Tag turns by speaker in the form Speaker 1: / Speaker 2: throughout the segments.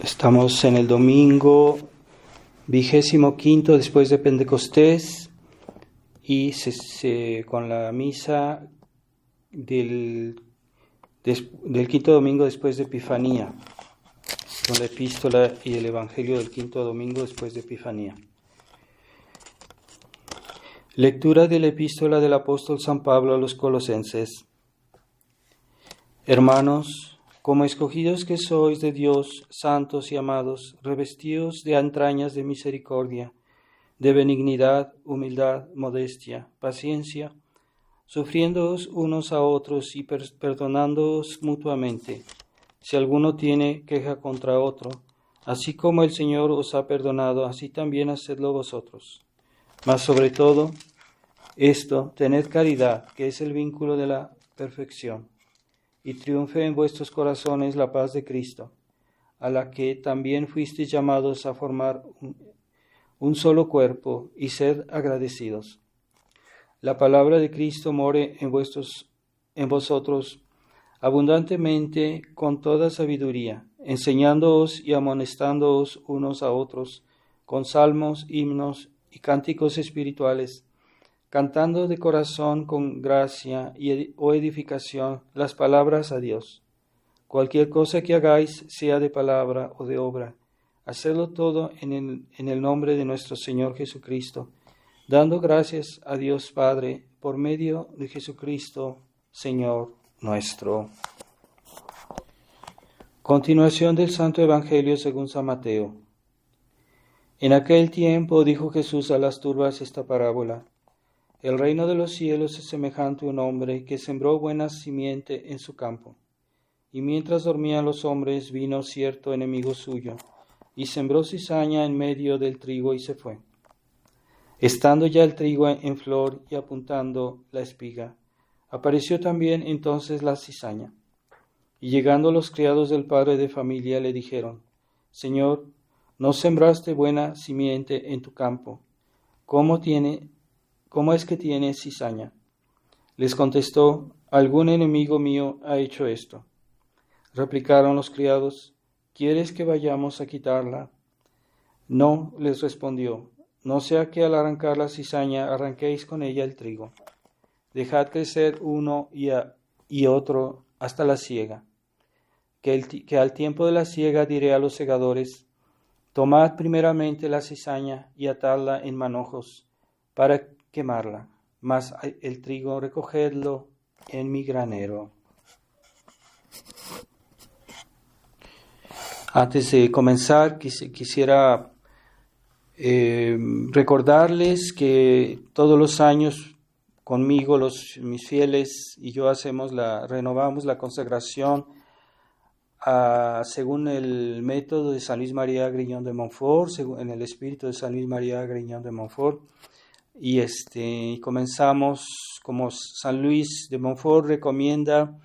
Speaker 1: Estamos en el domingo 25 después de Pentecostés y con la misa del quinto domingo después de Epifanía, con la epístola y el evangelio del quinto domingo después de Epifanía. Lectura de la epístola del apóstol San Pablo a los Colosenses. Hermanos, como escogidos que sois de Dios, santos y amados, revestidos de entrañas de misericordia, de benignidad, humildad, modestia, paciencia, sufriéndoos unos a otros y perdonándoos mutuamente, si alguno tiene queja contra otro, así como el Señor os ha perdonado, así también hacedlo vosotros. Mas sobre todo, tened caridad, que es el vínculo de la perfección, y triunfe en vuestros corazones la paz de Cristo, a la que también fuisteis llamados a formar un solo cuerpo, y sed agradecidos. La palabra de Cristo more en vosotros abundantemente con toda sabiduría, enseñándoos y amonestándoos unos a otros con salmos, himnos y cánticos espirituales, cantando de corazón con gracia o edificación las palabras a Dios. Cualquier cosa que hagáis, sea de palabra o de obra, hacedlo todo en el nombre de nuestro Señor Jesucristo, dando gracias a Dios Padre por medio de Jesucristo, Señor nuestro. Continuación del Santo Evangelio según San Mateo. En aquel tiempo dijo Jesús a las turbas esta parábola. El reino de los cielos es semejante a un hombre que sembró buena simiente en su campo. Y mientras dormían los hombres, vino cierto enemigo suyo, y sembró cizaña en medio del trigo y se fue. Estando ya el trigo en flor y apuntando la espiga, apareció también entonces la cizaña. Y llegando los criados del padre de familia le dijeron: Señor, ¿no sembraste buena simiente en tu campo? ¿Cómo es que tiene cizaña? Les contestó: algún enemigo mío ha hecho esto. Replicaron los criados: ¿quieres que vayamos a quitarla? No, les respondió, no sea que al arrancar la cizaña arranquéis con ella el trigo. Dejad crecer uno y otro hasta la siega. Que al tiempo de la siega diré a los segadores: tomad primeramente la cizaña y atadla en manojos para quemarla, mas el trigo recogedlo en mi granero. Antes de comenzar, quisiera recordarles que todos los años conmigo, mis fieles y yo renovamos la consagración según el método de San Luis María Grignon de Montfort, en el espíritu de San Luis María Grignon de Montfort. Y comenzamos, como San Luis de Montfort recomienda,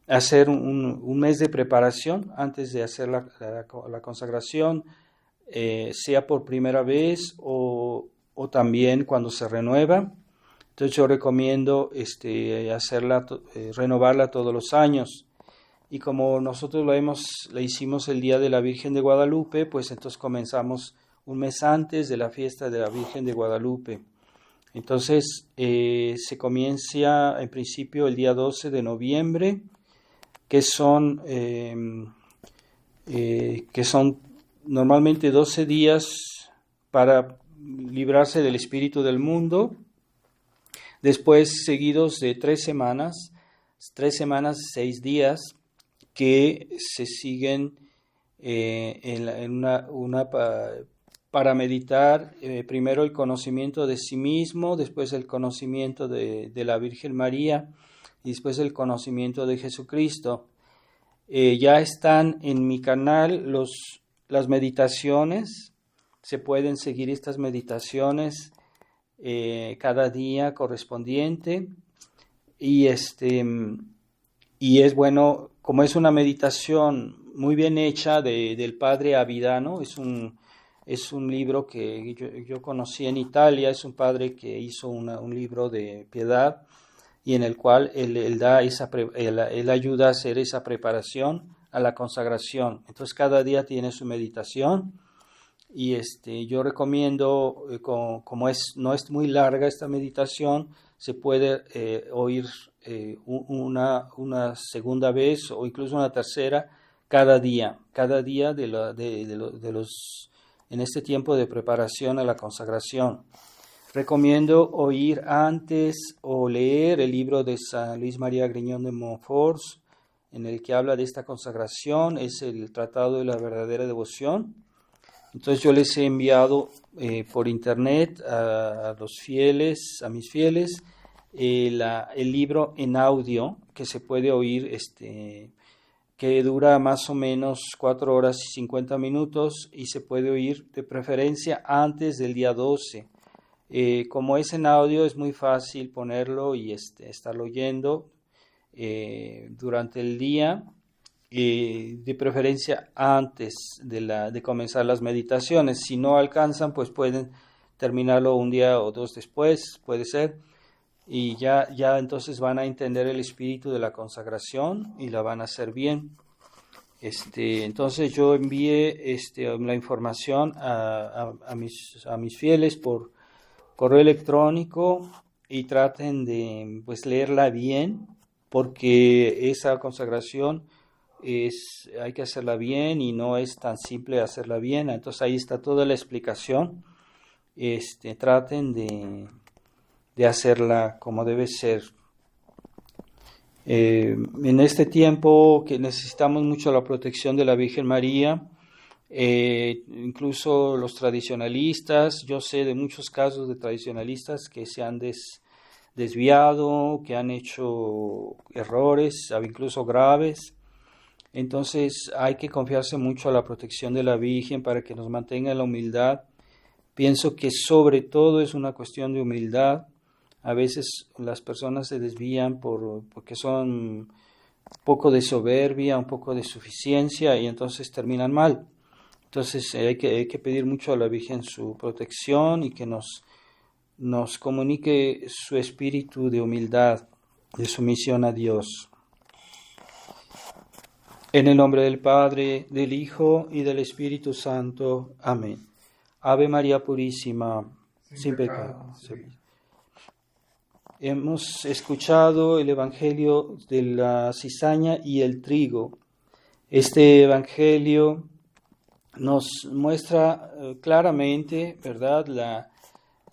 Speaker 1: hacer un mes de preparación antes de hacer la consagración, sea por primera vez o también cuando se renueva. Entonces yo recomiendo renovarla todos los años. Y como nosotros la hicimos el día de la Virgen de Guadalupe, pues entonces comenzamos un mes antes de la fiesta de la Virgen de Guadalupe. Entonces se comienza en principio el día 12 de noviembre, que son normalmente 12 días para librarse del espíritu del mundo, después seguidos de 3 semanas, 6 días, que se siguen para meditar primero el conocimiento de sí mismo, después el conocimiento de la Virgen María y después el conocimiento de Jesucristo. Ya están en mi canal las meditaciones, se pueden seguir estas meditaciones cada día correspondiente y es bueno, como es una meditación muy bien hecha del padre Avidano, es un libro que yo conocí en Italia, es un padre que hizo un libro de piedad y en el cual él ayuda a hacer esa preparación a la consagración. Entonces cada día tiene su meditación y yo recomiendo, como no es muy larga esta meditación, se puede oír una segunda vez o incluso una tercera cada día en este tiempo de preparación a la consagración. Recomiendo oír antes o leer el libro de San Luis María Grignion de Montfort, en el que habla de esta consagración, es el Tratado de la Verdadera Devoción. Entonces yo les he enviado por internet a los fieles, a mis fieles, el libro en audio que se puede oír, que dura más o menos 4 horas y 50 minutos y se puede oír de preferencia antes del día 12. Como es en audio, es muy fácil ponerlo y estarlo oyendo durante el día, de preferencia antes de comenzar las meditaciones. Si no alcanzan, pues pueden terminarlo un día o dos después, puede ser, y ya entonces van a entender el espíritu de la consagración y la van a hacer bien. Entonces yo envié la información a mis fieles por correo electrónico y traten de leerla bien, porque esa consagración hay que hacerla bien y no es tan simple hacerla bien. Entonces ahí está toda la explicación. Traten de hacerla como debe ser. En este tiempo que necesitamos mucho la protección de la Virgen María, incluso los tradicionalistas, yo sé de muchos casos de tradicionalistas que se han desviado, que han hecho errores, incluso graves. Entonces hay que confiarse mucho a la protección de la Virgen para que nos mantenga en la humildad. Pienso que sobre todo es una cuestión de humildad. A veces las personas se desvían porque son un poco de soberbia, un poco de suficiencia y entonces terminan mal. Entonces hay que pedir mucho a la Virgen su protección y que nos comunique su espíritu de humildad, de sumisión a Dios. En el nombre del Padre, del Hijo y del Espíritu Santo. Amén. Ave María Purísima, sin pecado. Hemos escuchado el Evangelio de la cizaña y el trigo. Este Evangelio nos muestra claramente, ¿verdad?,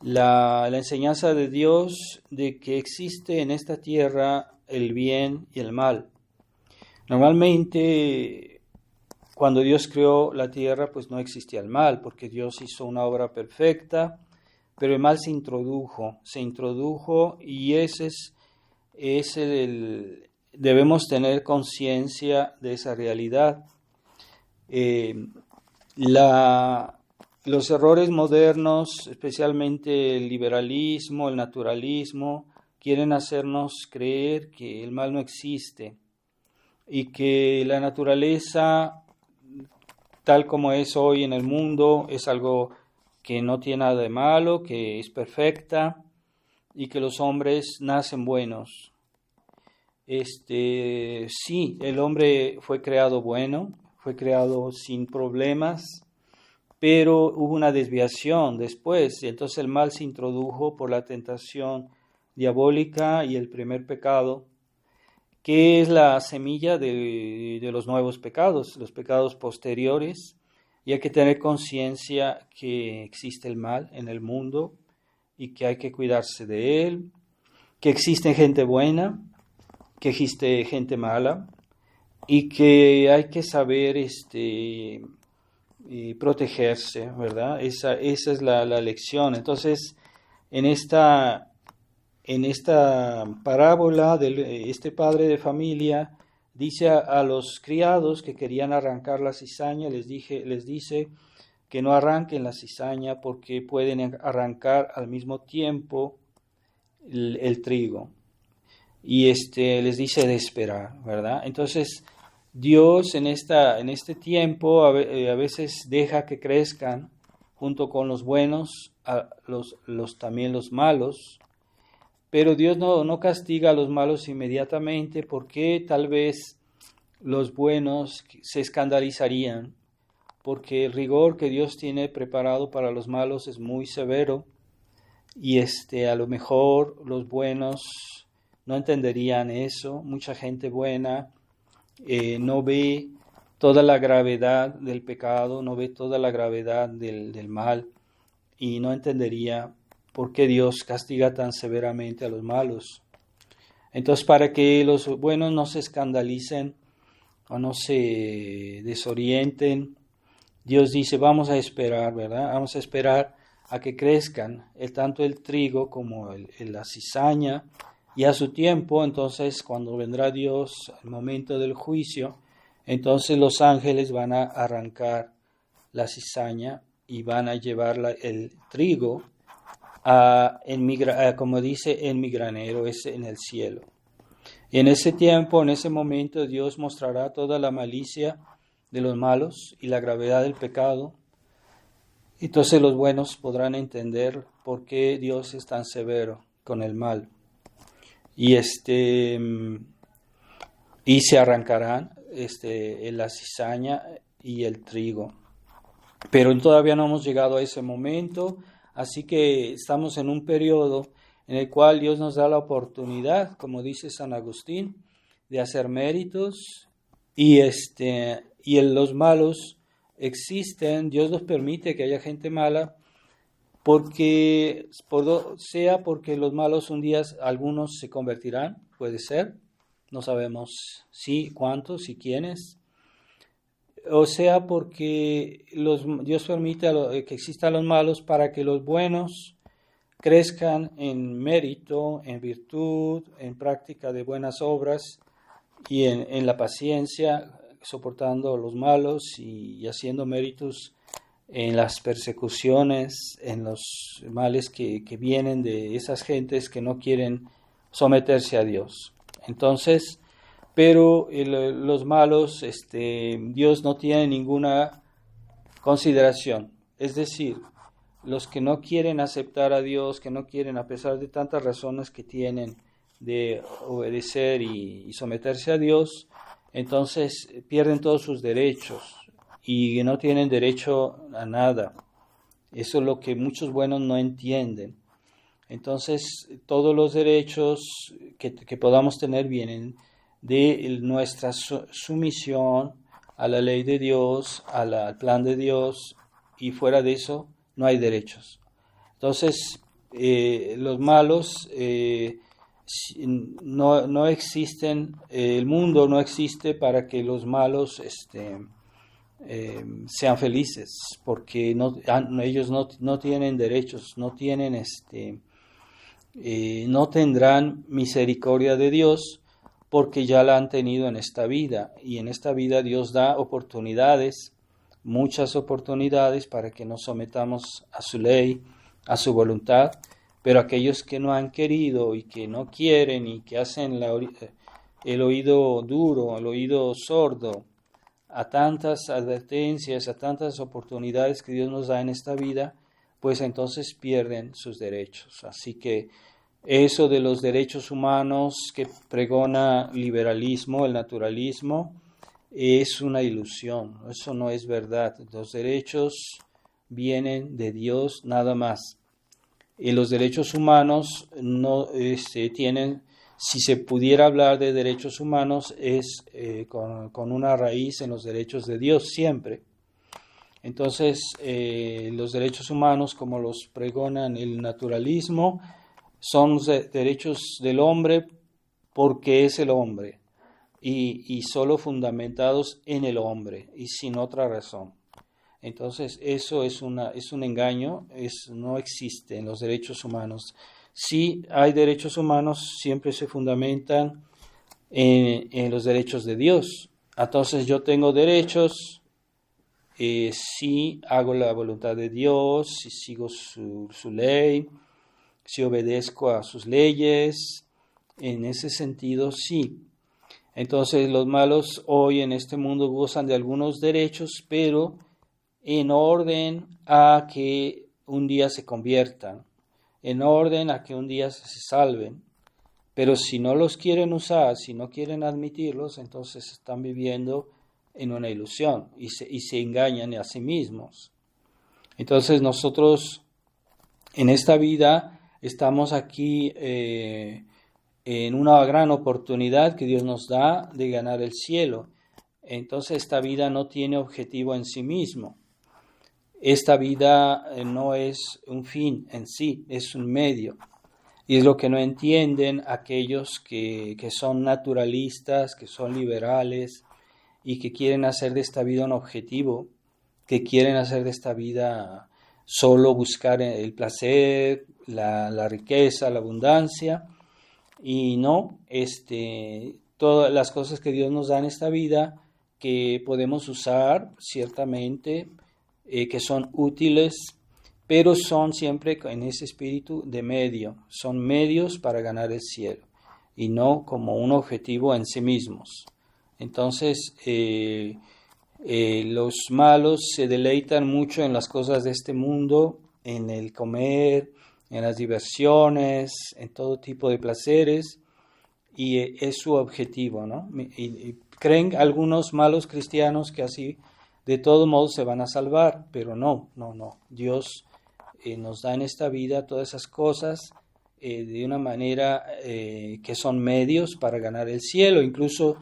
Speaker 1: la enseñanza de Dios de que existe en esta tierra el bien y el mal. Normalmente, cuando Dios creó la tierra, pues no existía el mal, porque Dios hizo una obra perfecta, pero el mal se introdujo y debemos tener conciencia de esa realidad. Los errores modernos, especialmente el liberalismo, el naturalismo, quieren hacernos creer que el mal no existe y que la naturaleza, tal como es hoy en el mundo, es algo que no tiene nada de malo, que es perfecta y que los hombres nacen buenos. Sí, el hombre fue creado bueno, fue creado sin problemas, pero hubo una desviación después, y entonces el mal se introdujo por la tentación diabólica y el primer pecado, que es la semilla de los nuevos pecados, los pecados posteriores, y hay que tener conciencia que existe el mal en el mundo y que hay que cuidarse de él, que existe gente buena, que existe gente mala, y que hay que saber protegerse, ¿verdad? Esa es la lección. Entonces, en esta parábola de este padre de familia, dice a los criados que querían arrancar la cizaña, les dice que no arranquen la cizaña porque pueden arrancar al mismo tiempo el trigo. Y les dice de esperar, ¿verdad? Entonces, Dios en este tiempo a veces deja que crezcan junto con los buenos, también los malos, pero Dios no castiga a los malos inmediatamente porque tal vez los buenos se escandalizarían, porque el rigor que Dios tiene preparado para los malos es muy severo, y a lo mejor los buenos no entenderían eso. Mucha gente buena no ve toda la gravedad del pecado, no ve toda la gravedad del mal, y no entendería por qué Dios castiga tan severamente a los malos. Entonces, para que los buenos no se escandalicen o no se desorienten, Dios dice, vamos a esperar, ¿verdad? Vamos a esperar a que crezcan tanto el trigo como la cizaña, y a su tiempo, entonces, cuando vendrá Dios al momento del juicio, entonces los ángeles van a arrancar la cizaña y van a llevar el trigo como dice, en mi granero, es en el cielo. Y en ese tiempo, en ese momento, Dios mostrará toda la malicia de los malos y la gravedad del pecado. Entonces los buenos podrán entender por qué Dios es tan severo con el mal. Y se arrancarán la cizaña y el trigo. Pero todavía no hemos llegado a ese momento, así que estamos en un periodo en el cual Dios nos da la oportunidad, como dice San Agustín, de hacer méritos, y los malos existen. Dios nos permite que haya gente mala, sea porque los malos un día algunos se convertirán, puede ser, no sabemos si, cuántos y quiénes, o sea porque Dios permite que existan los malos para que los buenos crezcan en mérito, en virtud, en práctica de buenas obras y en la paciencia, soportando los malos y haciendo méritos en las persecuciones, en los males que vienen de esas gentes que no quieren someterse a Dios. Entonces, pero los malos, Dios no tiene ninguna consideración. Es decir, los que no quieren aceptar a Dios, que no quieren, a pesar de tantas razones que tienen de obedecer y someterse a Dios, entonces pierden todos sus derechos y no tienen derecho a nada. Eso es lo que muchos buenos no entienden. Entonces, todos los derechos que podamos tener vienen de nuestra sumisión a la ley de Dios, al plan de Dios, y fuera de eso no hay derechos. Entonces, los malos no existen, el mundo no existe para que los malos sean felices, porque ellos no tienen derechos, no tendrán misericordia de Dios, porque ya la han tenido en esta vida, y en esta vida Dios da oportunidades, muchas oportunidades, para que nos sometamos a su ley, a su voluntad, pero aquellos que no han querido y que no quieren y que hacen el oído duro, el oído sordo a tantas advertencias, a tantas oportunidades que Dios nos da en esta vida, pues entonces pierden sus derechos. Así que eso de los derechos humanos que pregona liberalismo, el naturalismo, es una ilusión. Eso no es verdad. Los derechos vienen de Dios nada más. Y los derechos humanos no tienen, si se pudiera hablar de derechos humanos, es con una raíz en los derechos de Dios siempre. Entonces, los derechos humanos, como los pregonan el naturalismo, son derechos del hombre porque es el hombre y solo fundamentados en el hombre y sin otra razón. Entonces eso es un engaño, no existe en los derechos humanos. Si hay derechos humanos, siempre se fundamentan en los derechos de Dios. Entonces yo tengo derechos si hago la voluntad de Dios, si sigo su ley, si obedezco a sus leyes. En ese sentido, sí. Entonces los malos hoy en este mundo gozan de algunos derechos, pero en orden a que un día se conviertan, en orden a que un día se salven. Pero si no los quieren usar, si no quieren admitirlos, entonces están viviendo en una ilusión y se engañan a sí mismos. Entonces nosotros en esta vida estamos aquí en una gran oportunidad que Dios nos da de ganar el cielo. Entonces esta vida no tiene objetivo en sí mismo. Esta vida no es un fin en sí, es un medio. Y es lo que no entienden aquellos que son naturalistas, que son liberales y que quieren hacer de esta vida un objetivo, que quieren hacer de esta vida solo buscar el placer, la riqueza, la abundancia, y no, todas las cosas que Dios nos da en esta vida que podemos usar ciertamente, que son útiles, pero son siempre en ese espíritu de medio, son medios para ganar el cielo y no como un objetivo en sí mismos. Entonces, los malos se deleitan mucho en las cosas de este mundo, en el comer, en las diversiones, en todo tipo de placeres, y es su objetivo, ¿no? Y creen algunos malos cristianos que así de todos modos se van a salvar, pero no. Dios nos da en esta vida todas esas cosas de una manera que son medios para ganar el cielo. Incluso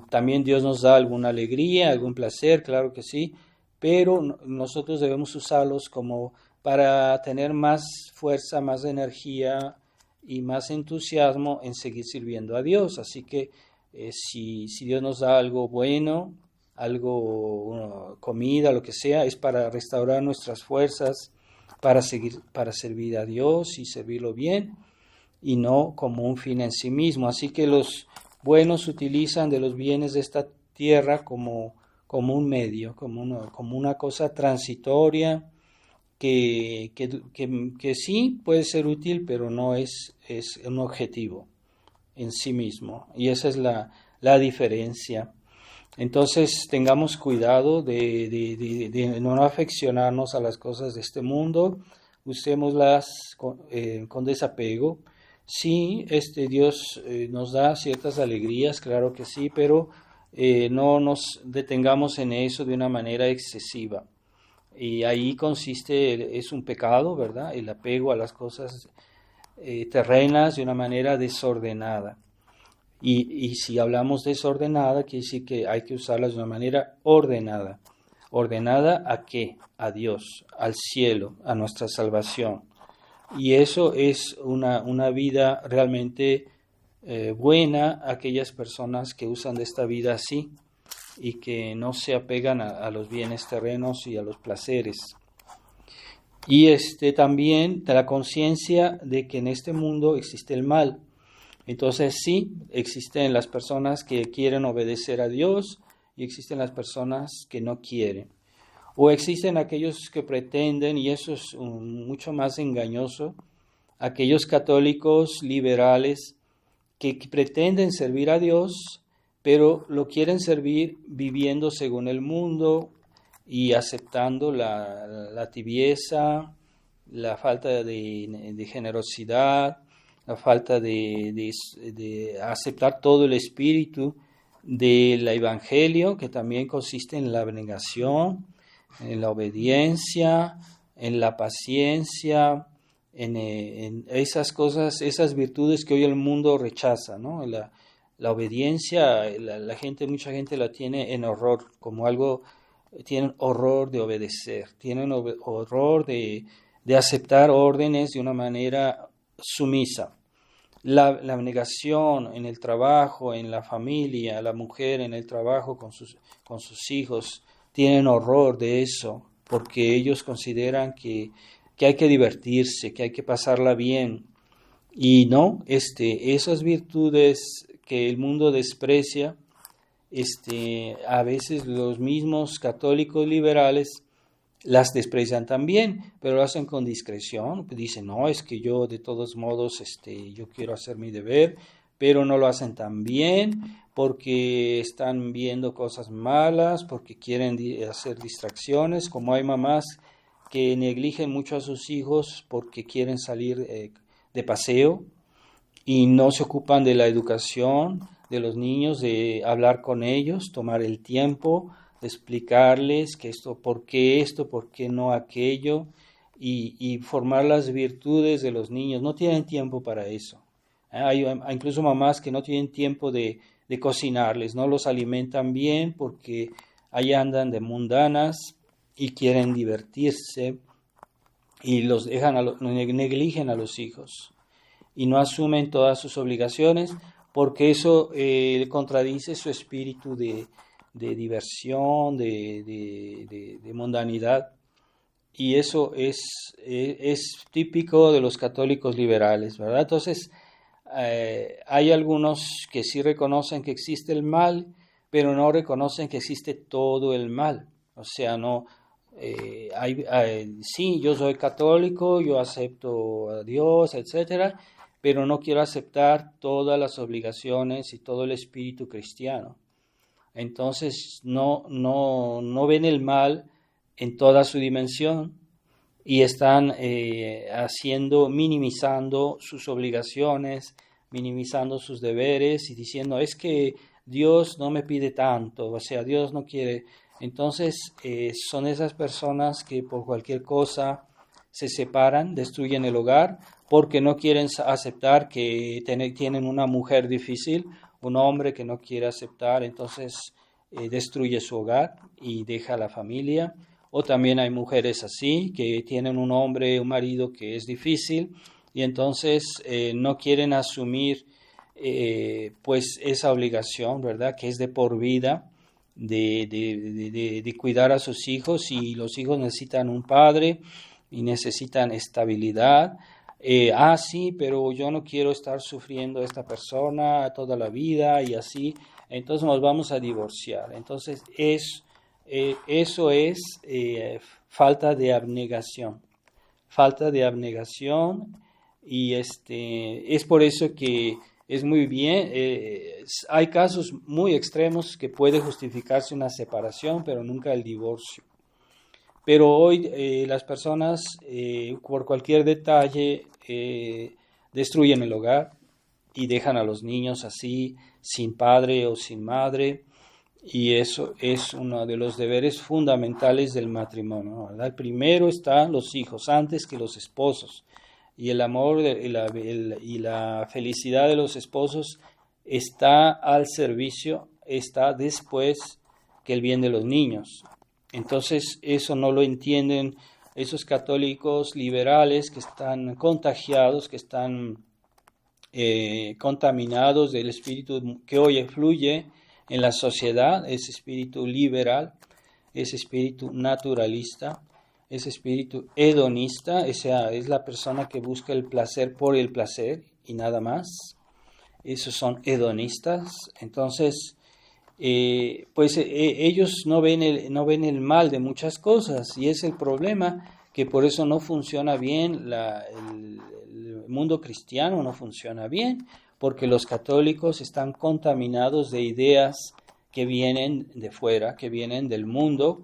Speaker 1: también Dios nos da alguna alegría, algún placer, claro que sí, pero nosotros debemos usarlos como para tener más fuerza, más energía y más entusiasmo en seguir sirviendo a Dios. Así que si Dios nos da algo bueno, algo, comida, lo que sea, es para restaurar nuestras fuerzas, para servir a Dios y servirlo bien, y no como un fin en sí mismo. Así que los buenos utilizan de los bienes de esta tierra como un medio, como una cosa transitoria, que sí puede ser útil, pero no es un objetivo en sí mismo. Y esa es la diferencia. Entonces tengamos cuidado de no afeccionarnos a las cosas de este mundo, usémoslas con desapego. Sí, Dios nos da ciertas alegrías, claro que sí, pero no nos detengamos en eso de una manera excesiva. Y ahí consiste, es un pecado, ¿verdad? El apego a las cosas terrenas de una manera desordenada. Y si hablamos desordenada, quiere decir que hay que usarlas de una manera ordenada. ¿Ordenada a qué? A Dios, al cielo, a nuestra salvación. Y eso es una vida realmente buena, aquellas personas que usan de esta vida así y que no se apegan a los bienes terrenos y a los placeres. Y también de la conciencia de que en este mundo existe el mal. Entonces sí, existen las personas que quieren obedecer a Dios y existen las personas que no quieren. O existen aquellos que pretenden, y eso es mucho más engañoso, aquellos católicos liberales que pretenden servir a Dios, pero lo quieren servir viviendo según el mundo y aceptando la tibieza, la falta de generosidad, la falta de aceptar todo el espíritu del Evangelio, que también consiste en la abnegación, en la obediencia, en la paciencia, en esas cosas, esas virtudes que hoy el mundo rechaza, ¿no? La obediencia, mucha gente la tiene en horror, como algo, tienen horror de obedecer, tienen horror de aceptar órdenes de una manera sumisa. La abnegación en el trabajo, en la familia, la mujer en el trabajo con sus hijos, tienen horror de eso, porque ellos consideran que hay que divertirse, que hay que pasarla bien. Y no, esas virtudes que el mundo desprecia, a veces los mismos católicos liberales las desprecian también, pero lo hacen con discreción. Dicen, no, es que yo de todos modos, yo quiero hacer mi deber, pero no lo hacen tan bien porque están viendo cosas malas, porque quieren hacer distracciones, como hay mamás que negligen mucho a sus hijos porque quieren salir de paseo y no se ocupan de la educación de los niños, de hablar con ellos, tomar el tiempo de explicarles que por qué no aquello, y formar las virtudes de los niños. No tienen tiempo para eso. Hay incluso mamás que no tienen tiempo de cocinarles, no los alimentan bien porque ahí andan de mundanas y quieren divertirse y los dejan negligen a los hijos y no asumen todas sus obligaciones porque eso contradice su espíritu de diversión, de mundanidad. Y eso es típico de los católicos liberales, ¿verdad? Entonces, hay algunos que sí reconocen que existe el mal, pero no reconocen que existe todo el mal. O sea, no, sí, yo soy católico, yo acepto a Dios, etcétera, pero no quiero aceptar todas las obligaciones y todo el espíritu cristiano. Entonces, no ven el mal en toda su dimensión y están minimizando sus obligaciones, minimizando sus deberes y diciendo, es que Dios no me pide tanto, o sea, Dios no quiere. Entonces, son esas personas que por cualquier cosa se separan, destruyen el hogar, porque no quieren aceptar que tienen una mujer difícil, un hombre que no quiere aceptar, entonces destruye su hogar y deja la familia. O también hay mujeres así, que tienen un hombre, un marido que es difícil y entonces no quieren asumir pues esa obligación, ¿verdad? Que es de por vida de cuidar a sus hijos, y los hijos necesitan un padre y necesitan estabilidad. Sí, pero yo no quiero estar sufriendo a esta persona toda la vida y así, entonces nos vamos a divorciar. Entonces eso es falta de abnegación, y es por eso que es muy bien, hay casos muy extremos que puede justificarse una separación, pero nunca el divorcio. Pero hoy las personas por cualquier detalle destruyen el hogar y dejan a los niños así, sin padre o sin madre, y eso es uno de los deberes fundamentales del matrimonio, ¿verdad? Primero están los hijos antes que los esposos, y el amor y la felicidad de los esposos está al servicio, está después que el bien de los niños. Entonces eso no lo entienden esos católicos liberales que están contagiados, que están contaminados del espíritu que hoy fluye en la sociedad, ese espíritu liberal, ese espíritu naturalista, ese espíritu hedonista. Esa es la persona que busca el placer por el placer y nada más. Esos son hedonistas. Entonces, ellos no ven el mal de muchas cosas, y es el problema, que por eso no funciona bien el mundo cristiano, no funciona bien, porque los católicos están contaminados de ideas que vienen de fuera, que vienen del mundo,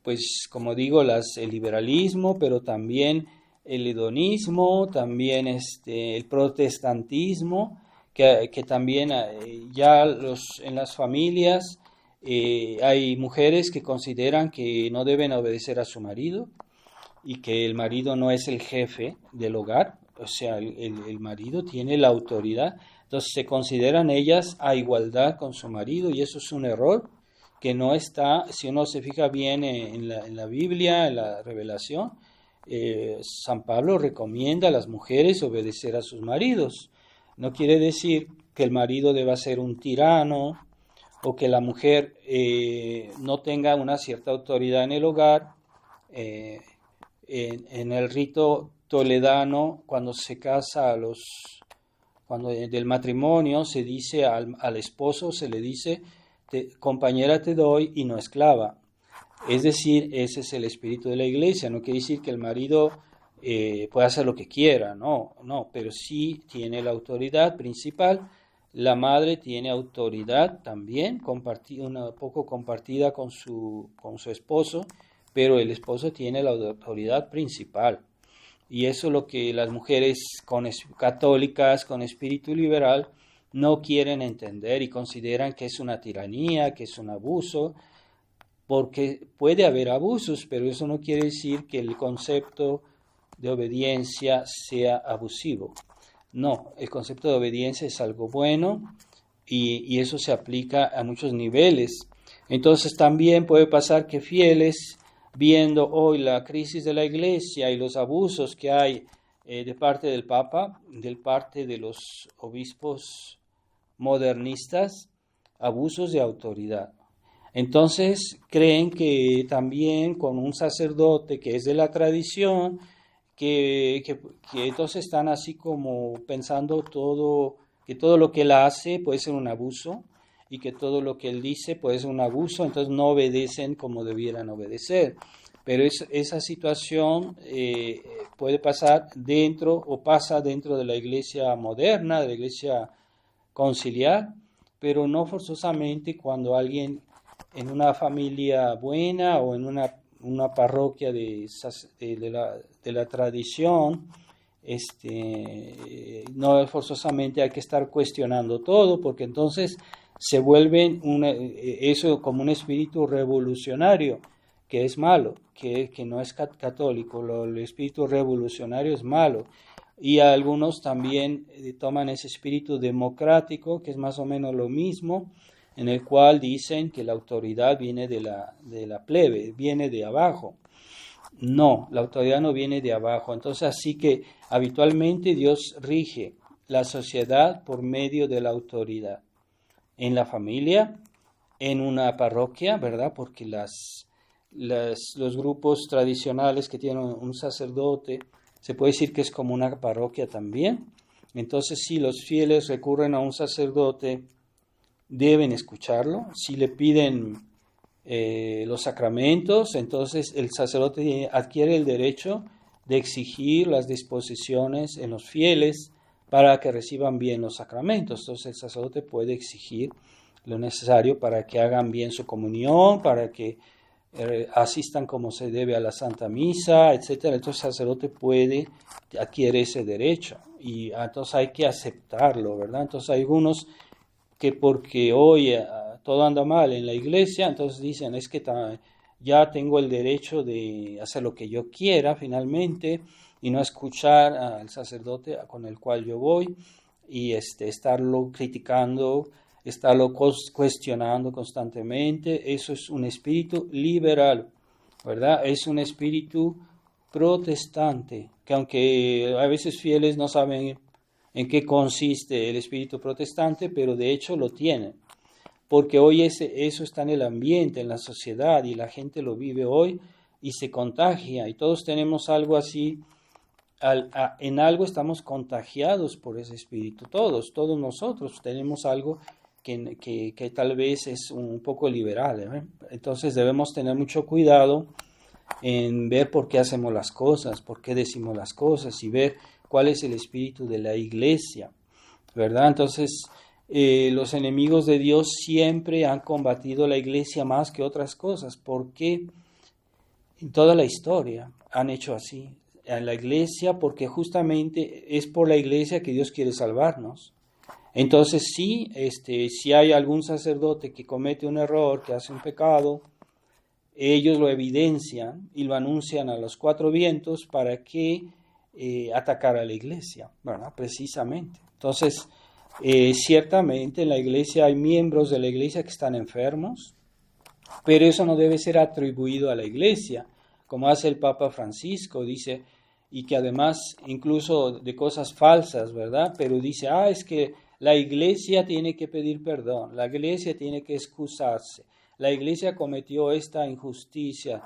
Speaker 1: pues como digo, el liberalismo, pero también el hedonismo, también el protestantismo, que también en las familias hay mujeres que consideran que no deben obedecer a su marido y que el marido no es el jefe del hogar, o sea, el marido tiene la autoridad. Entonces se consideran ellas a igualdad con su marido, y eso es un error que no está. Si uno se fija bien en la Biblia, en la Revelación, San Pablo recomienda a las mujeres obedecer a sus maridos. No quiere decir que el marido deba ser un tirano o que la mujer no tenga una cierta autoridad en el hogar. En el rito toledano, cuando se casa cuando del matrimonio, se dice al esposo, se le dice, compañera te doy y no esclava. Es decir, ese es el espíritu de la Iglesia. No quiere decir que el marido puede hacer lo que quiera, no, pero sí tiene la autoridad principal. La madre tiene autoridad también, una poco compartida con su esposo, pero el esposo tiene la autoridad principal. Y eso es lo que las mujeres católicas con espíritu liberal no quieren entender y consideran que es una tiranía, que es un abuso, porque puede haber abusos, pero eso no quiere decir que el concepto de obediencia sea abusivo. No, el concepto de obediencia es algo bueno y eso se aplica a muchos niveles. Entonces también puede pasar que fieles, viendo hoy la crisis de la Iglesia y los abusos que hay de parte del Papa, de parte de los obispos modernistas, abusos de autoridad. Entonces creen que también con un sacerdote que es de la tradición, que entonces están así como pensando que todo lo que él hace puede ser un abuso y que todo lo que él dice puede ser un abuso, entonces no obedecen como debieran obedecer. Pero esa situación puede pasar dentro o pasa dentro de la iglesia moderna, de la iglesia conciliar, pero no forzosamente cuando alguien en una familia buena o en una parroquia de la tradición, no forzosamente hay que estar cuestionando todo, porque entonces se vuelven eso como un espíritu revolucionario, que es malo, que no es católico. El espíritu revolucionario es malo. Y algunos también toman ese espíritu democrático, que es más o menos lo mismo, en el cual dicen que la autoridad viene de la plebe, viene de abajo. No, la autoridad no viene de abajo. Entonces, así que habitualmente Dios rige la sociedad por medio de la autoridad. En la familia, en una parroquia, ¿verdad? Porque los grupos tradicionales que tienen un sacerdote, se puede decir que es como una parroquia también. Entonces, si los fieles recurren a un sacerdote, deben escucharlo. Si le piden los sacramentos, entonces el sacerdote adquiere el derecho de exigir las disposiciones en los fieles para que reciban bien los sacramentos. Entonces el sacerdote puede exigir lo necesario para que hagan bien su comunión, para que asistan como se debe a la Santa Misa, etc. Entonces el sacerdote adquiere ese derecho y entonces hay que aceptarlo, ¿verdad? Entonces hay algunos que porque hoy todo anda mal en la iglesia, entonces dicen, es que ya tengo el derecho de hacer lo que yo quiera finalmente y no escuchar al sacerdote con el cual yo voy y estarlo criticando, estarlo cuestionando constantemente. Eso es un espíritu liberal, ¿verdad? Es un espíritu protestante, que aunque a veces fieles no saben en qué consiste el espíritu protestante, pero de hecho lo tienen, porque hoy eso está en el ambiente, en la sociedad, y la gente lo vive hoy y se contagia, y todos tenemos algo así, en algo estamos contagiados por ese espíritu, todos nosotros tenemos algo que tal vez es un poco liberal, ¿eh? Entonces debemos tener mucho cuidado en ver por qué hacemos las cosas, por qué decimos las cosas y ver cuál es el espíritu de la iglesia, ¿verdad? Entonces, los enemigos de Dios siempre han combatido la iglesia más que otras cosas. ¿Por qué? En toda la historia han hecho así. En la iglesia, porque justamente es por la iglesia que Dios quiere salvarnos. Entonces, sí, si hay algún sacerdote que comete un error, que hace un pecado, ellos lo evidencian y lo anuncian a los cuatro vientos para que atacar a la iglesia, ¿verdad? Precisamente. Entonces, ciertamente en la iglesia hay miembros de la iglesia que están enfermos, pero eso no debe ser atribuido a la iglesia, como hace el Papa Francisco, dice, y que además incluso de cosas falsas, ¿verdad? Pero dice, es que la iglesia tiene que pedir perdón, la iglesia tiene que excusarse, la iglesia cometió esta injusticia.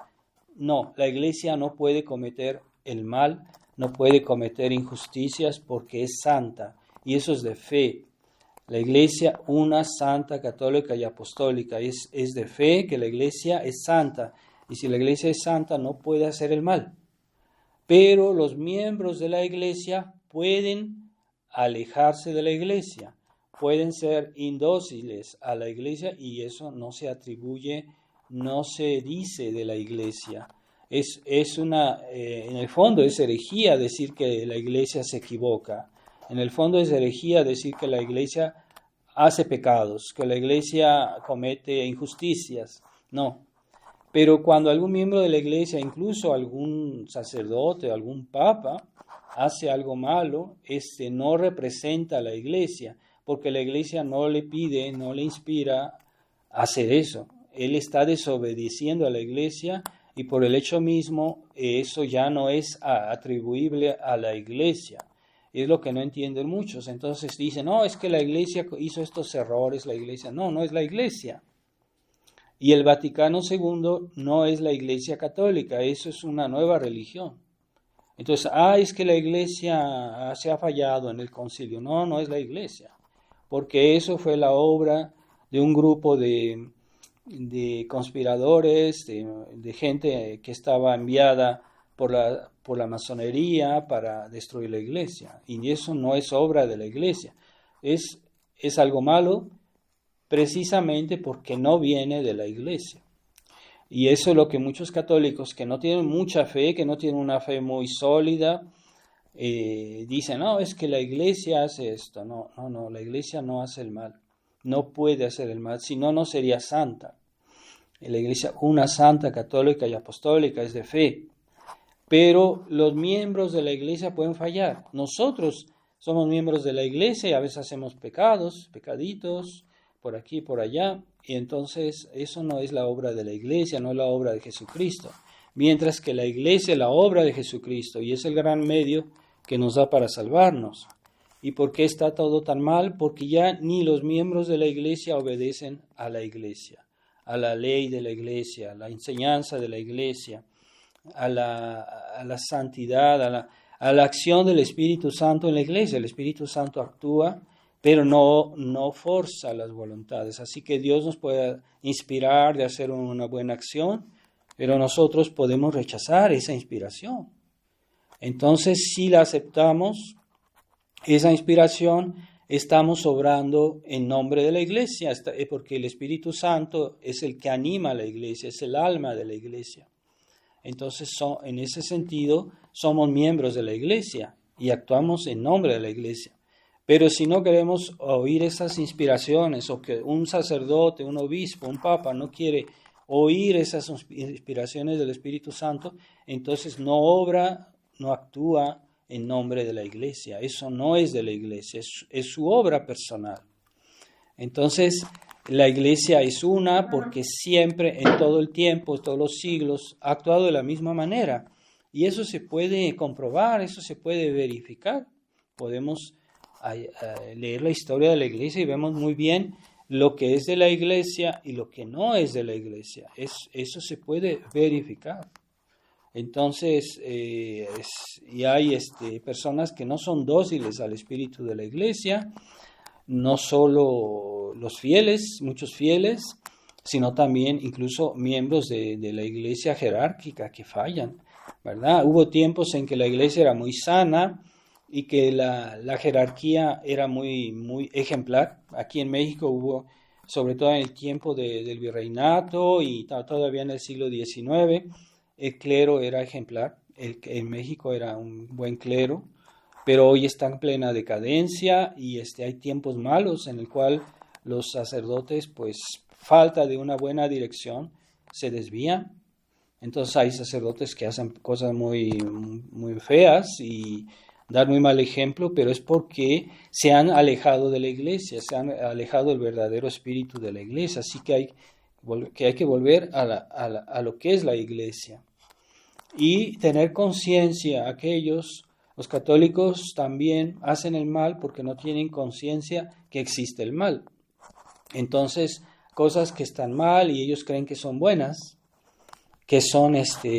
Speaker 1: No, la iglesia no puede cometer el mal, no puede cometer injusticias porque es santa, y eso es de fe. La iglesia, una santa, católica y apostólica, es de fe que la iglesia es santa, y si la iglesia es santa no puede hacer el mal. Pero los miembros de la iglesia pueden alejarse de la iglesia, pueden ser indóciles a la iglesia y eso no se atribuye, no se dice de la iglesia. En el fondo es herejía decir que la Iglesia se equivoca. En el fondo es herejía decir que la Iglesia hace pecados, que la Iglesia comete injusticias. No. Pero cuando algún miembro de la Iglesia, incluso algún sacerdote, algún papa, hace algo malo, no representa a la Iglesia, porque la Iglesia no le pide, no le inspira a hacer eso. Él está desobedeciendo a la Iglesia y por el hecho mismo eso ya no es atribuible a la Iglesia. Es lo que no entienden muchos. Entonces dicen, no, es que la Iglesia hizo estos errores, la Iglesia. No, no es la Iglesia. Y el Vaticano II no es la Iglesia católica, eso es una nueva religión. Entonces, es que la Iglesia se ha fallado en el concilio. No, no es la Iglesia, porque eso fue la obra de un grupo de conspiradores, de gente que estaba enviada por la masonería para destruir la Iglesia. Y eso no es obra de la Iglesia. Es algo malo precisamente porque no viene de la Iglesia. Y eso es lo que muchos católicos que no tienen mucha fe, que no tienen una fe muy sólida, dicen, no, es que la Iglesia hace esto. No, la Iglesia no hace el mal. No puede hacer el mal, si no, no sería santa. La Iglesia, una santa, católica y apostólica, es de fe. Pero los miembros de la Iglesia pueden fallar. Nosotros somos miembros de la Iglesia y a veces hacemos pecaditos, por aquí, por allá, y entonces eso no es la obra de la Iglesia, no es la obra de Jesucristo. Mientras que la Iglesia es la obra de Jesucristo y es el gran medio que nos da para salvarnos. ¿Y por qué está todo tan mal? Porque ya ni los miembros de la Iglesia obedecen a la Iglesia, a la ley de la Iglesia, a la enseñanza de la Iglesia, a la santidad, a la acción del Espíritu Santo en la Iglesia. El Espíritu Santo actúa, pero no forza las voluntades. Así que Dios nos puede inspirar de hacer una buena acción, pero nosotros podemos rechazar esa inspiración. Entonces, si la aceptamos, esa inspiración, estamos obrando en nombre de la Iglesia, porque el Espíritu Santo es el que anima a la Iglesia, es el alma de la Iglesia. Entonces, en ese sentido, somos miembros de la Iglesia y actuamos en nombre de la Iglesia. Pero si no queremos oír esas inspiraciones, o que un sacerdote, un obispo, un papa no quiere oír esas inspiraciones del Espíritu Santo, entonces no obra, no actúa en nombre de la Iglesia. Eso no es de la Iglesia, es su obra personal. Entonces, la Iglesia es una porque siempre, en todo el tiempo, todos los siglos, ha actuado de la misma manera. Y eso se puede comprobar, eso se puede verificar. Podemos leer la historia de la Iglesia y vemos muy bien lo que es de la Iglesia y lo que no es de la Iglesia. Eso se puede verificar. Entonces, y hay personas que no son dóciles al espíritu de la Iglesia, no solo los fieles, muchos fieles, sino también incluso miembros de la Iglesia jerárquica que fallan, ¿verdad? Hubo tiempos en que la Iglesia era muy sana y que la jerarquía era muy ejemplar. Aquí en México hubo, sobre todo en el tiempo del virreinato y todavía en el siglo XIX, el clero era ejemplar. En México era un buen clero, pero hoy está en plena decadencia y hay tiempos malos en el cual los sacerdotes, pues, falta de una buena dirección, se desvían. Entonces hay sacerdotes que hacen cosas muy feas y dar muy mal ejemplo, pero es porque se han alejado de la Iglesia, se han alejado del verdadero espíritu de la Iglesia. Así que hay que volver a lo que es la Iglesia y tener conciencia. Los católicos también hacen el mal porque no tienen conciencia que existe el mal. Entonces, cosas que están mal y ellos creen que son buenas, que son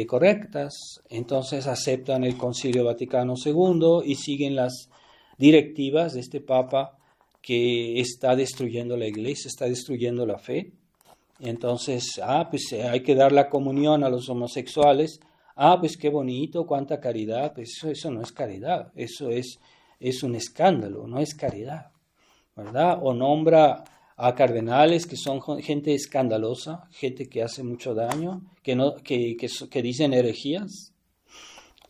Speaker 1: correctas, entonces aceptan el Concilio Vaticano II y siguen las directivas de este Papa que está destruyendo la Iglesia, está destruyendo la fe. Entonces, pues hay que dar la comunión a los homosexuales. Pues qué bonito, cuánta caridad. Pues eso no es caridad, eso es un escándalo, no es caridad, ¿verdad? O nombra a cardenales que son gente escandalosa, gente que hace mucho daño, que dicen herejías.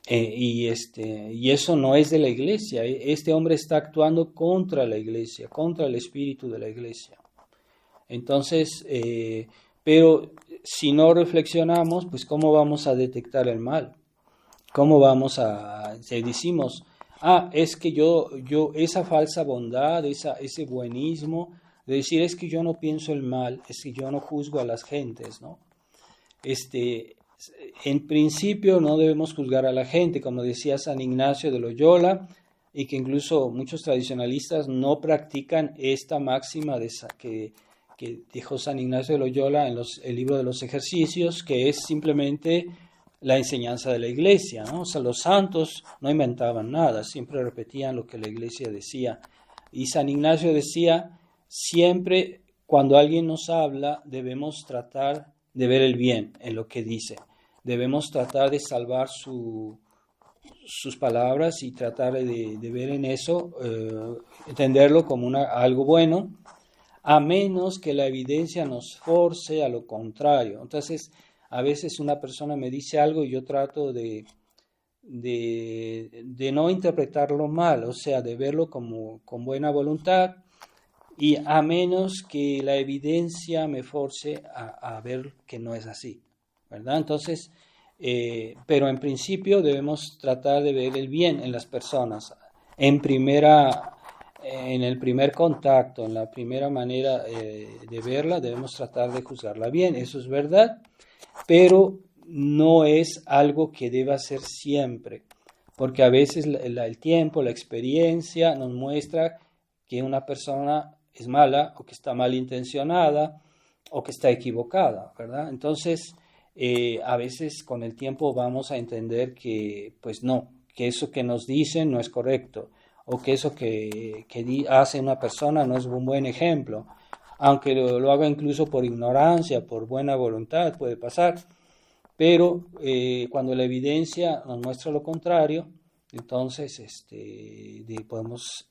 Speaker 1: Y eso no es de la iglesia. Este hombre está actuando contra la iglesia, contra el espíritu de la iglesia. Entonces, pero si no reflexionamos, pues ¿cómo vamos a detectar el mal? ¿Cómo vamos si decimos, es que yo esa falsa bondad, ese buenismo, de decir, es que yo no pienso el mal, es que yo no juzgo a las gentes, ¿no? En principio no debemos juzgar a la gente, como decía San Ignacio de Loyola, y que incluso muchos tradicionalistas no practican esta máxima que dijo San Ignacio de Loyola en el libro de los ejercicios, que es simplemente la enseñanza de la iglesia, ¿no? O sea, los santos no inventaban nada, siempre repetían lo que la iglesia decía. Y San Ignacio decía, siempre cuando alguien nos habla, debemos tratar de ver el bien en lo que dice. Debemos tratar de salvar sus palabras y tratar de ver en eso, entenderlo como algo bueno, a menos que la evidencia nos force a lo contrario. Entonces, a veces una persona me dice algo y yo trato de no interpretarlo mal, o sea, de verlo con buena voluntad, y a menos que la evidencia me force a ver que no es así, ¿verdad? Entonces, pero en principio debemos tratar de ver el bien en las personas, en el primer contacto, en la primera manera de verla, debemos tratar de juzgarla bien, eso es verdad, pero no es algo que deba ser siempre, porque a veces el tiempo, la experiencia nos muestra que una persona es mala o que está malintencionada o que está equivocada, ¿verdad? Entonces, a veces con el tiempo vamos a entender que, pues no, que eso que nos dicen no es correcto, o que eso que hace una persona no es un buen ejemplo, aunque lo haga incluso por ignorancia, por buena voluntad, puede pasar, pero cuando la evidencia nos muestra lo contrario, entonces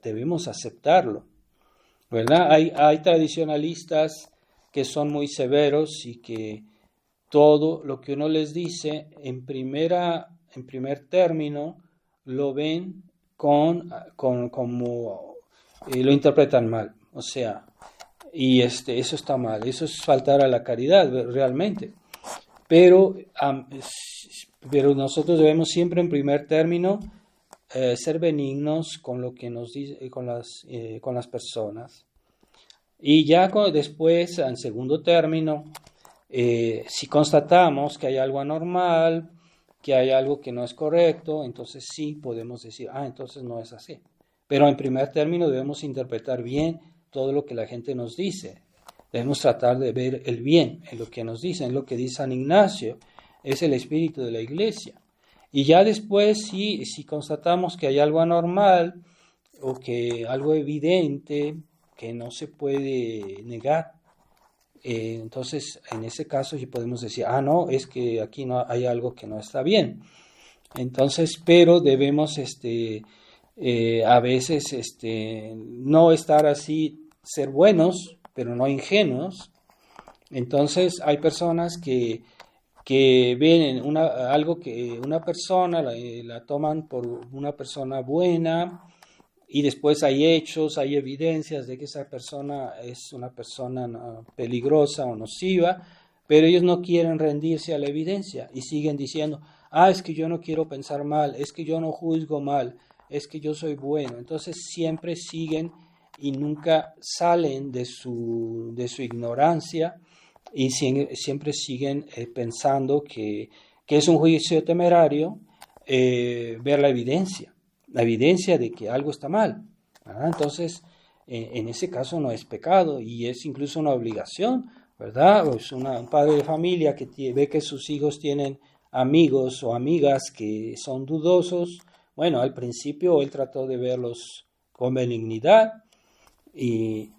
Speaker 1: debemos aceptarlo, ¿verdad? Hay tradicionalistas que son muy severos y que todo lo que uno les dice en primer término lo ven como lo interpretan mal, o sea, y eso está mal, eso es faltar a la caridad realmente, pero nosotros debemos siempre en primer término ser benignos con lo que nos dice, con las personas, y ya después en segundo término, si constatamos que hay algo anormal, que hay algo que no es correcto, entonces sí podemos decir, entonces no es así. Pero en primer término debemos interpretar bien todo lo que la gente nos dice. Debemos tratar de ver el bien en lo que nos dicen, en lo que dice San Ignacio, es el espíritu de la iglesia. Y ya después, si constatamos que hay algo anormal o que algo evidente que no se puede negar, entonces en ese caso ya podemos decir, no, es que aquí no hay algo que no está bien. Entonces, pero debemos a veces no estar así, ser buenos, pero no ingenuos. Entonces hay personas que ven algo que una persona la toman por una persona buena, y después hay hechos, hay evidencias de que esa persona es una persona peligrosa o nociva, pero ellos no quieren rendirse a la evidencia y siguen diciendo, es que yo no quiero pensar mal, es que yo no juzgo mal, es que yo soy bueno. Entonces siempre siguen y nunca salen de su ignorancia, y siempre siguen pensando que es un juicio temerario ver la evidencia de que algo está mal. Entonces, en ese caso no es pecado y es incluso una obligación, ¿verdad? Es un padre de familia que ve que sus hijos tienen amigos o amigas que son dudosos. Bueno, al principio él trató de verlos con benignidad,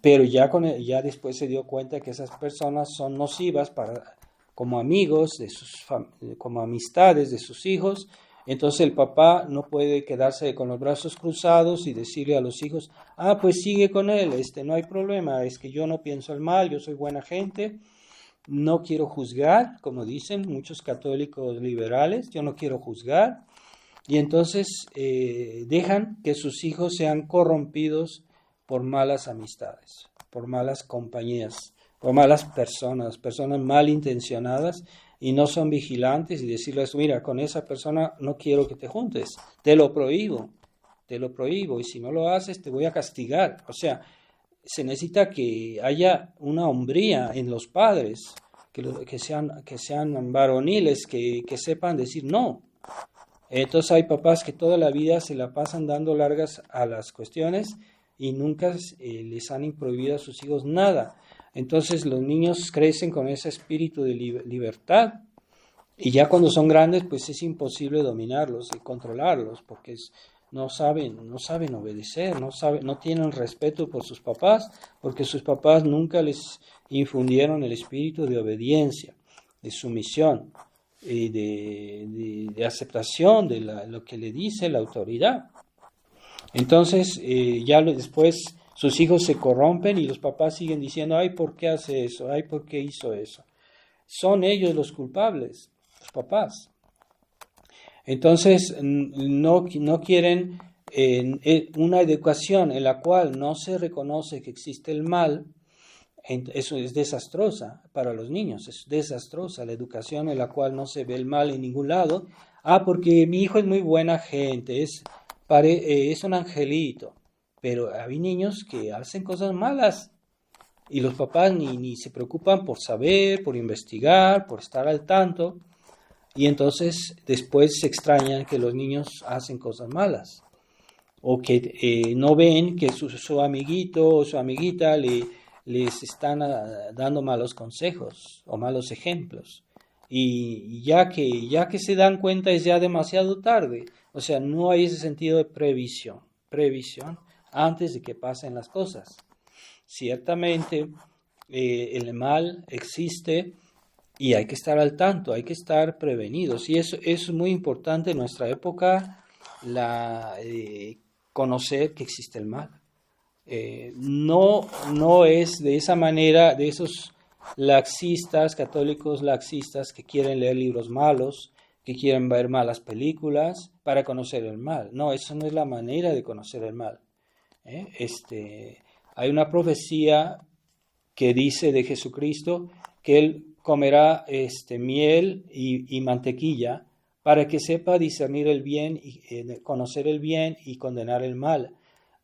Speaker 1: pero ya después se dio cuenta que esas personas son nocivas como amigos, como amistades de sus hijos. Entonces el papá no puede quedarse con los brazos cruzados y decirle a los hijos, pues sigue con él, no hay problema, es que yo no pienso el mal, yo soy buena gente, no quiero juzgar, como dicen muchos católicos liberales, yo no quiero juzgar. Y entonces dejan que sus hijos sean corrompidos por malas amistades, por malas compañías, por malas personas malintencionadas, y no son vigilantes y decirles, mira, con esa persona no quiero que te juntes, te lo prohíbo, y si no lo haces te voy a castigar. O sea, se necesita que haya una hombría en los padres, que sean varoniles, que sepan decir no. Entonces hay papás que toda la vida se la pasan dando largas a las cuestiones y nunca les han prohibido a sus hijos nada. Entonces los niños crecen con ese espíritu de libertad, y ya cuando son grandes pues es imposible dominarlos y controlarlos, porque no saben obedecer, no tienen respeto por sus papás, porque sus papás nunca les infundieron el espíritu de obediencia, de sumisión y de aceptación de lo que le dice la autoridad. Entonces después sus hijos se corrompen y los papás siguen diciendo, ¿por qué hace eso? ¿Por qué hizo eso? Son ellos los culpables, los papás. Entonces no quieren una educación en la cual no se reconoce que existe el mal. Eso es desastrosa para los niños, es desastrosa la educación en la cual no se ve el mal en ningún lado. Porque mi hijo es muy buena gente, es un angelito, pero hay niños que hacen cosas malas y los papás ni se preocupan por saber, por investigar, por estar al tanto, y entonces después se extrañan que los niños hacen cosas malas, o que no ven que su amiguito o su amiguita les están dando malos consejos o malos ejemplos. Y ya que se dan cuenta es ya demasiado tarde. O sea, no hay ese sentido de previsión antes de que pasen las cosas. Ciertamente el mal existe y hay que estar al tanto, hay que estar prevenidos. Y eso es muy importante en nuestra época, conocer que existe el mal. No es de esa manera, de esos católicos laxistas que quieren leer libros malos, que quieren ver malas películas para conocer el mal. No, esa no es la manera de conocer el mal. Hay una profecía que dice de Jesucristo que Él comerá miel y mantequilla para que sepa discernir el bien, conocer el bien y condenar el mal.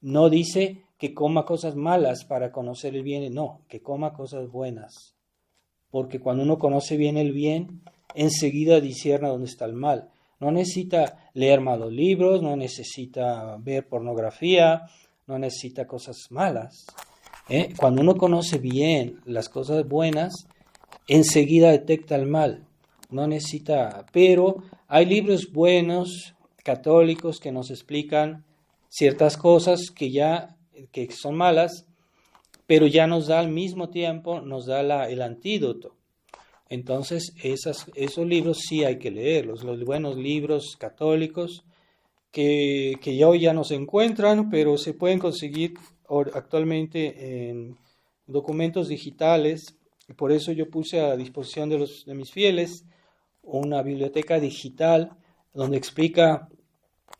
Speaker 1: No dice que coma cosas malas para conocer el bien, no, que coma cosas buenas. Porque cuando uno conoce bien el bien, enseguida discierne dónde está el mal. No necesita leer malos libros, no necesita ver pornografía, no necesita cosas malas. Cuando uno conoce bien las cosas buenas, enseguida detecta el mal. No necesita, pero hay libros buenos, católicos, que nos explican ciertas cosas que son malas, pero ya nos da al mismo tiempo, nos da el antídoto. Entonces esos libros sí hay que leerlos, los buenos libros católicos que hoy ya no se encuentran, pero se pueden conseguir actualmente en documentos digitales. Por eso yo puse a disposición de mis fieles una biblioteca digital donde explica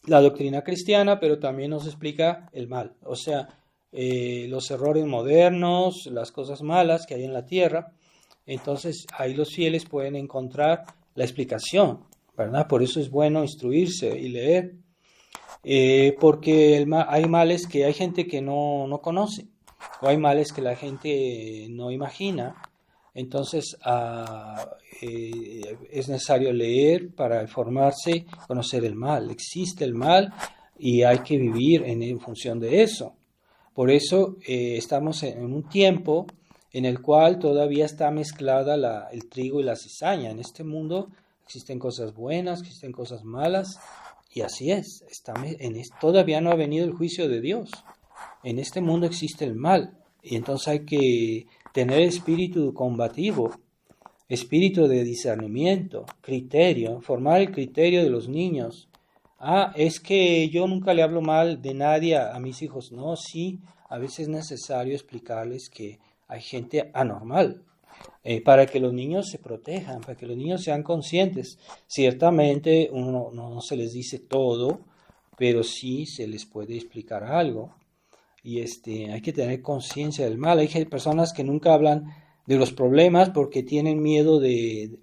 Speaker 1: la doctrina cristiana, pero también nos explica el mal, o sea, los errores modernos, las cosas malas que hay en la tierra. Entonces ahí los fieles pueden encontrar la explicación, ¿verdad? Por eso es bueno instruirse y leer, porque hay males que hay gente que no conoce, o hay males que la gente no imagina. Entonces es necesario leer para informarse, conocer el mal. Existe el mal y hay que vivir en función de eso. Por eso estamos en un tiempo en el cual todavía está mezclada el trigo y la cizaña. En este mundo existen cosas buenas, existen cosas malas, y así es. Todavía no ha venido el juicio de Dios. En este mundo existe el mal, y entonces hay que tener espíritu combativo espíritu de discernimiento, criterio, formar el criterio de los niños. Es que yo nunca le hablo mal de nadie a mis hijos. No, sí, a veces es necesario explicarles que hay gente anormal, para que los niños se protejan, para que los niños sean conscientes. Ciertamente uno no se les dice todo, pero sí se les puede explicar algo. Y hay que tener conciencia del mal. Hay personas que nunca hablan de los problemas porque tienen miedo de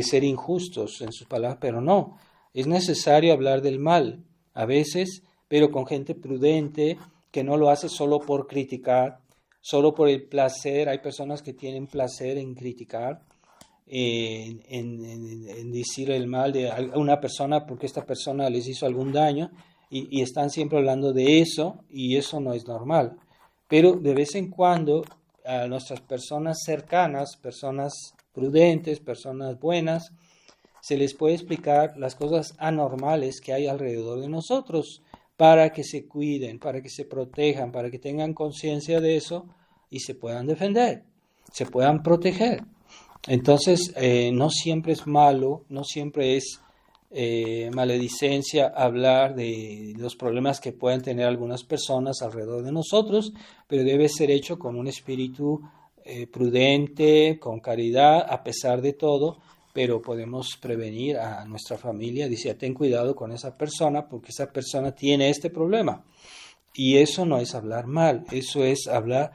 Speaker 1: ser injustos en sus palabras, pero no, es necesario hablar del mal a veces, pero con gente prudente que no lo hace solo por criticar, solo por el placer. Hay personas que tienen placer en criticar, en decir el mal de una persona porque esta persona les hizo algún daño, y están siempre hablando de eso, y eso no es normal. Pero de vez en cuando a nuestras personas cercanas, personas prudentes, personas buenas, se les puede explicar las cosas anormales que hay alrededor de nosotros para que se cuiden, para que se protejan, para que tengan conciencia de eso y se puedan defender, se puedan proteger. Entonces, no siempre es malo, no siempre es maledicencia hablar de los problemas que pueden tener algunas personas alrededor de nosotros, pero debe ser hecho con un espíritu prudente, con caridad, a pesar de todo, pero podemos prevenir a nuestra familia. Dice, ten cuidado con esa persona porque esa persona tiene este problema. Y eso no es hablar mal, eso es hablar.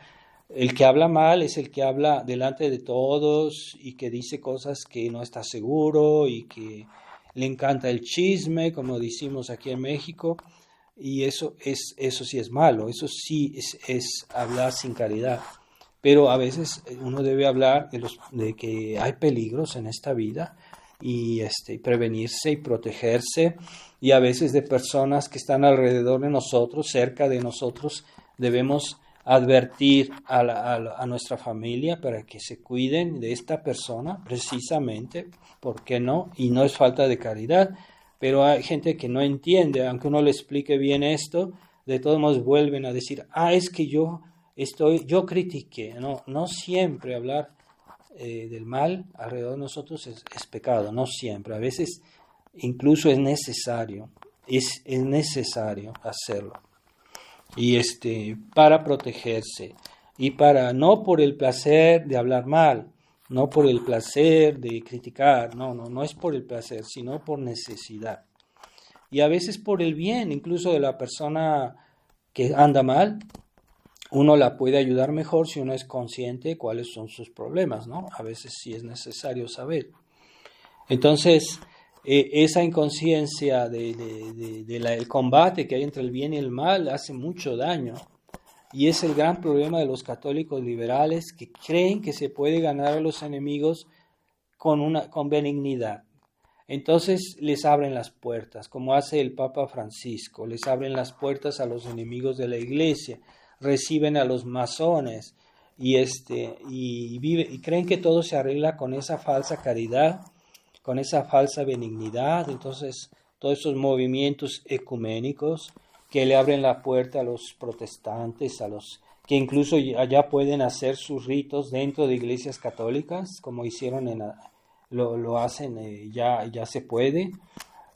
Speaker 1: El que habla mal es el que habla delante de todos y que dice cosas que no está seguro y que le encanta el chisme, como decimos aquí en México, y eso sí es malo, eso sí es hablar sin caridad. Pero a veces uno debe hablar de que hay peligros en esta vida y prevenirse y protegerse, y a veces de personas que están alrededor de nosotros, cerca de nosotros, debemos advertir a nuestra familia para que se cuiden de esta persona, precisamente, ¿por qué no? Y no es falta de caridad, pero hay gente que no entiende, aunque uno le explique bien esto, de todos modos vuelven a decir, es que yo critiqué. No siempre hablar del mal alrededor de nosotros es pecado, no siempre, a veces incluso es necesario hacerlo. Y para protegerse y para, no por el placer de hablar mal, no por el placer de criticar, no es por el placer, sino por necesidad. Y a veces por el bien, incluso de la persona que anda mal, uno la puede ayudar mejor si uno es consciente de cuáles son sus problemas, ¿no? A veces sí es necesario saber. Entonces, esa inconsciencia del combate que hay entre el bien y el mal hace mucho daño. Y es el gran problema de los católicos liberales, que creen que se puede ganar a los enemigos con benignidad. Entonces les abren las puertas, como hace el Papa Francisco, les abren las puertas a los enemigos de la Iglesia, reciben a los masones y creen que todo se arregla con esa falsa caridad, con esa falsa benignidad. Entonces, todos esos movimientos ecuménicos que le abren la puerta a los protestantes, a los que incluso allá pueden hacer sus ritos dentro de iglesias católicas, como hicieron lo hacen, ya se puede,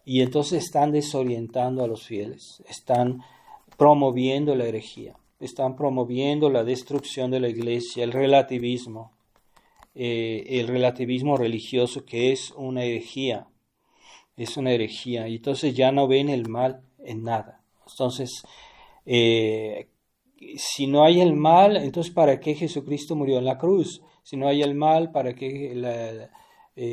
Speaker 1: y entonces están desorientando a los fieles, están promoviendo la herejía, están promoviendo la destrucción de la iglesia, el relativismo religioso, que es una herejía, y entonces ya no ven el mal en nada. Entonces, si no hay el mal, entonces ¿para qué Jesucristo murió en la cruz? Si no hay el mal, ¿para qué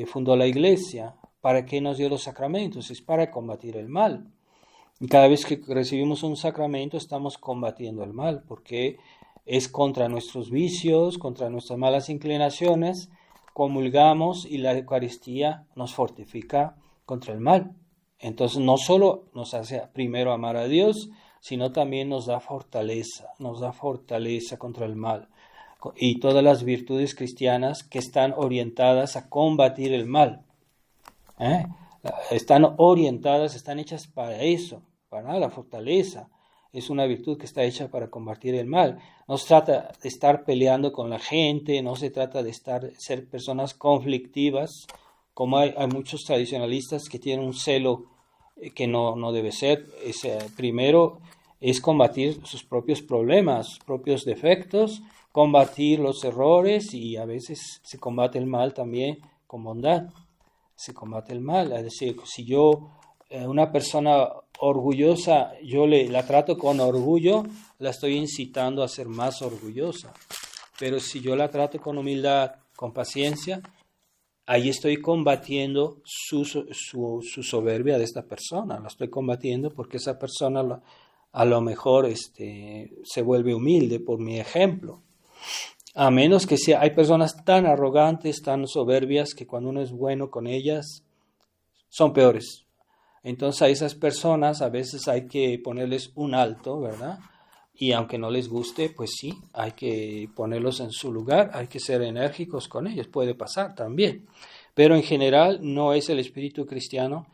Speaker 1: fundó la iglesia? ¿Para qué nos dio los sacramentos? Es para combatir el mal. Y cada vez que recibimos un sacramento estamos combatiendo el mal, porque es contra nuestros vicios, contra nuestras malas inclinaciones. Comulgamos y la Eucaristía nos fortifica contra el mal. Entonces no solo nos hace primero amar a Dios, sino también nos da fortaleza contra el mal. Y todas las virtudes cristianas que están orientadas a combatir el mal, están orientadas, están hechas para eso, para la fortaleza. es una virtud que está hecha para combatir el mal. No se trata de estar peleando con la gente, no se trata de ser personas conflictivas, como hay muchos tradicionalistas que tienen un celo que no debe ser. Primero es combatir sus propios problemas, sus propios defectos, combatir los errores, y a veces se combate el mal también con bondad. Se combate el mal, es decir, si yo, una persona orgullosa, yo la trato con orgullo, la estoy incitando a ser más orgullosa. Pero si yo la trato con humildad, con paciencia, ahí estoy combatiendo su soberbia de esta persona. La estoy combatiendo porque esa persona a lo mejor se vuelve humilde por mi ejemplo. A menos que hay personas tan arrogantes, tan soberbias, que cuando uno es bueno con ellas, son peores. Entonces a esas personas a veces hay que ponerles un alto, ¿verdad? Y aunque no les guste, pues sí, hay que ponerlos en su lugar, hay que ser enérgicos con ellos, puede pasar también. Pero en general no es el espíritu cristiano.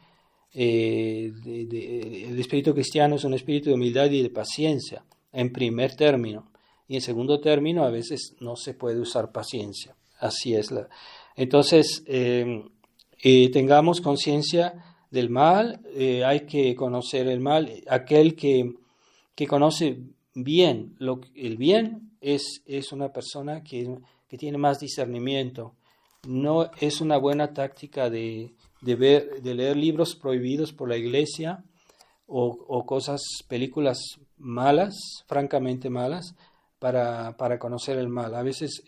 Speaker 1: El espíritu cristiano es un espíritu de humildad y de paciencia, en primer término. Y en segundo término, a veces no se puede usar paciencia. Así es. Entonces, tengamos conciencia del mal, hay que conocer el mal. Aquel que conoce bien el bien es una persona que tiene más discernimiento. No es una buena táctica de leer libros prohibidos por la iglesia o películas malas, francamente malas, para conocer el mal. A veces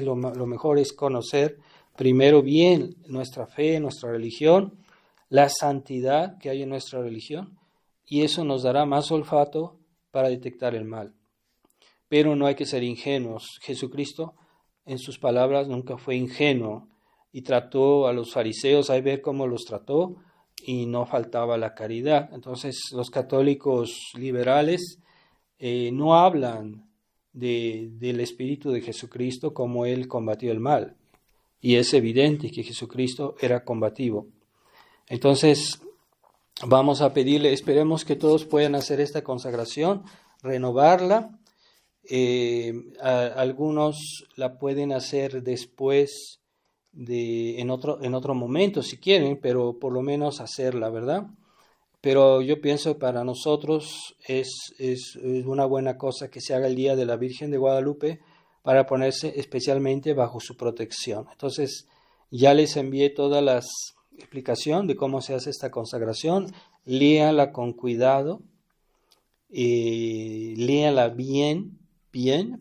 Speaker 1: lo mejor es conocer primero bien nuestra fe, nuestra religión, la santidad que hay en nuestra religión, y eso nos dará más olfato para detectar el mal. Pero no hay que ser ingenuos. Jesucristo, en sus palabras, nunca fue ingenuo y trató a los fariseos, hay que ver cómo los trató, y no faltaba la caridad. Entonces, los católicos liberales no hablan del espíritu de Jesucristo como él combatió el mal, y es evidente que Jesucristo era combativo. Entonces vamos a pedirle, esperemos que todos puedan hacer esta consagración, renovarla. Algunos la pueden hacer después en otro momento si quieren, pero por lo menos hacerla, ¿verdad? Pero yo pienso para nosotros es una buena cosa que se haga el día de la Virgen de Guadalupe para ponerse especialmente bajo su protección. Entonces ya les envié todas las explicación de cómo se hace esta consagración. Léanla con cuidado, léanla bien,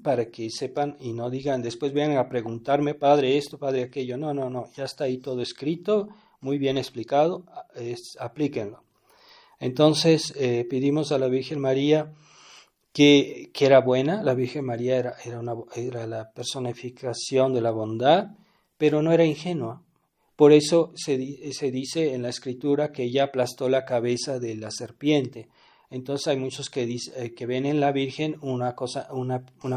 Speaker 1: para que sepan y no digan, después vengan a preguntarme, padre esto, padre aquello. No, ya está ahí todo escrito, muy bien explicado, aplíquenlo. Entonces pedimos a la Virgen María que era buena. La Virgen María era la personificación de la bondad, pero no era ingenua. Por eso se dice en la Escritura que ella aplastó la cabeza de la serpiente. Entonces hay muchos que ven en la Virgen una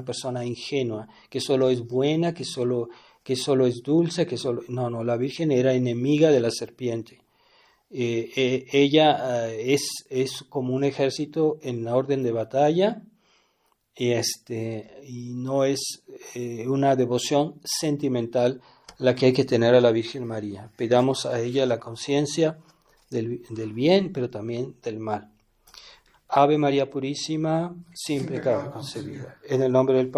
Speaker 1: persona ingenua, que solo es buena, que solo es dulce, No, la Virgen era enemiga de la serpiente. Ella es como un ejército en la orden de batalla, y no es una devoción sentimental la que hay que tener a la Virgen María. Pidamos a ella la conciencia del bien, pero también del mal. Ave María Purísima, sin pecado concebida. En el nombre del Padre,